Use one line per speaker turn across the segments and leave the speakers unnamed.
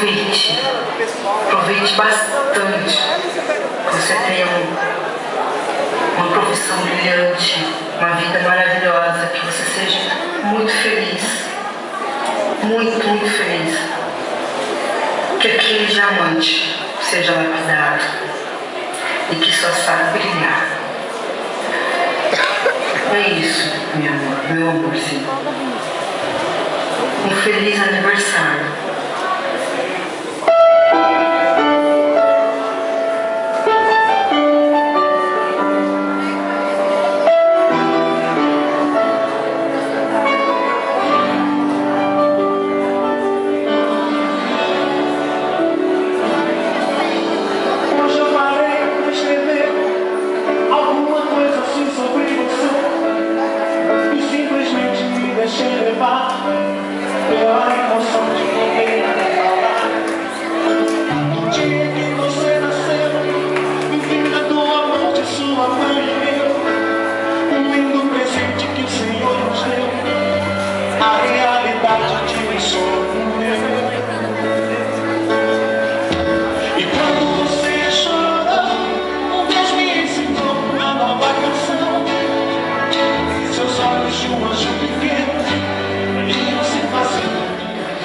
Aproveite bastante. Você tenha uma profissão brilhante, uma vida maravilhosa, que você seja muito feliz. Muito, muito feliz. Que aquele diamante seja lapidado e que só saiba brilhar. É isso, meu amorzinho. Um feliz aniversário.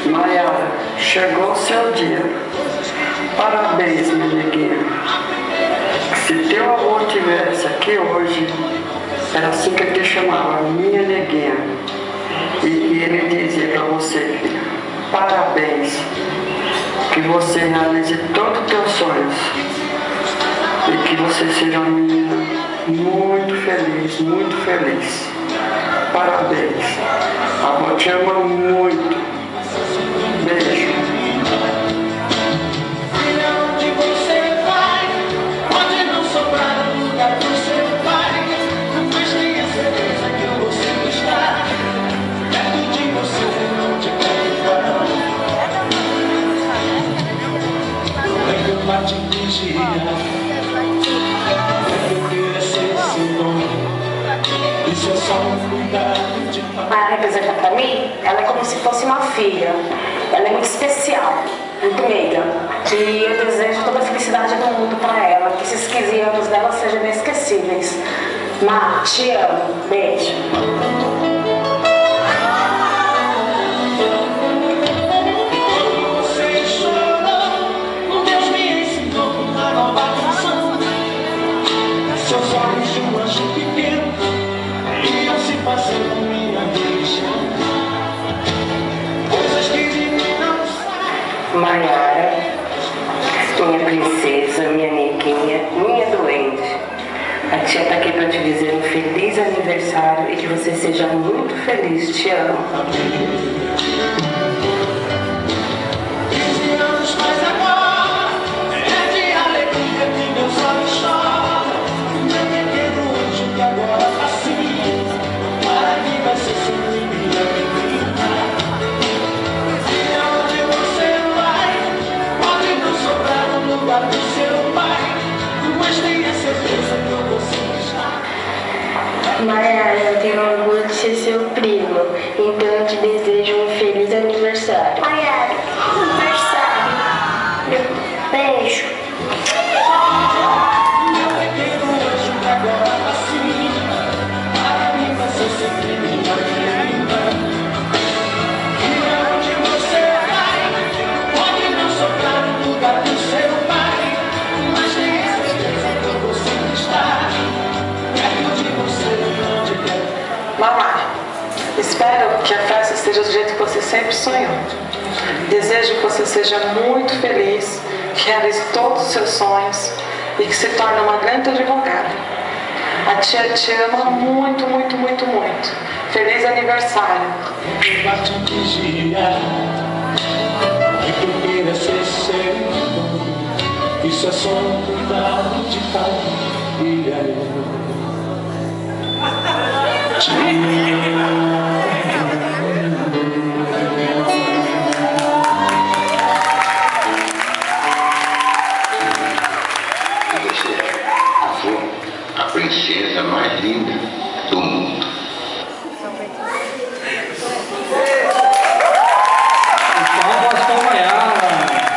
Maiara, chegou o seu dia. Parabéns, minha neguinha. Se teu avô estivesse aqui hoje, era assim que ele te chamava, minha neguinha. E ele dizia para você, filha, parabéns, que você realize todos os teus sonhos e que você seja uma menina muito feliz, muito feliz. Parabéns. A avó te ama muito. Beijo.
Onde você vai, pode não sobrar lugar pro seu pai, mas tenha certeza que eu vou sempre estar perto de você, não te quero. Vem que vai te vigiar, vem que eu queira ser seu dono. Isso é só um cuidado de pai.
Maiara representa pra mim, ela é como se fosse uma filha. Ela é muito especial, muito meiga. E eu desejo toda a felicidade do mundo pra ela, que esses 15 anos dela sejam inesquecíveis. Má, te amo. Beijo.
Você chorou, Deus me ensinou uma nova canção. Seus olhos de um anjo pequeno iam se passando minha religião. Coisas que de mim não sabem.
Maiara, minha princesa, minha neguinha, minha doente. A tia tá aqui pra te dizer um feliz aniversário e que você seja muito feliz. Te amo.
15 anos, mas agora é de alegria que meus olhos choram. Meu pequeno anjo que agora fascina, para mim vai ser sempre minha menina. E aonde você vai, pode não sobrar um lugar pro seu pai, mas tenha certeza que eu vou sempre estar.
Maiara, eu tenho orgulho de ser seu primo, então eu te desejo um feliz aniversário.
Maiara, aniversário. Beijo.
Meu pequeno anjo que agora fascina, para mim vai ser sempre minha menina. E aonde você vai, pode não sobrar um lugar pro seu pai, mas tenha certeza que eu vou sempre estar perto de você, onde quer.
Mamãe, espero que a festa esteja do jeito que você sempre sonhou. Desejo que você seja muito feliz, que realize todos os seus sonhos e que se torne uma grande advogada. A tia te ama muito, muito, muito, muito. Feliz aniversário.
Vai te vigiar, é que eu queira ser seu irmão. Isso é só um cuidado de pai e eu te amo.
A princesa mais linda do mundo.
Palmas para Maiara.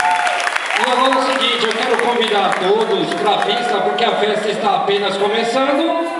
convidar todos para a pista porque a festa está apenas começando.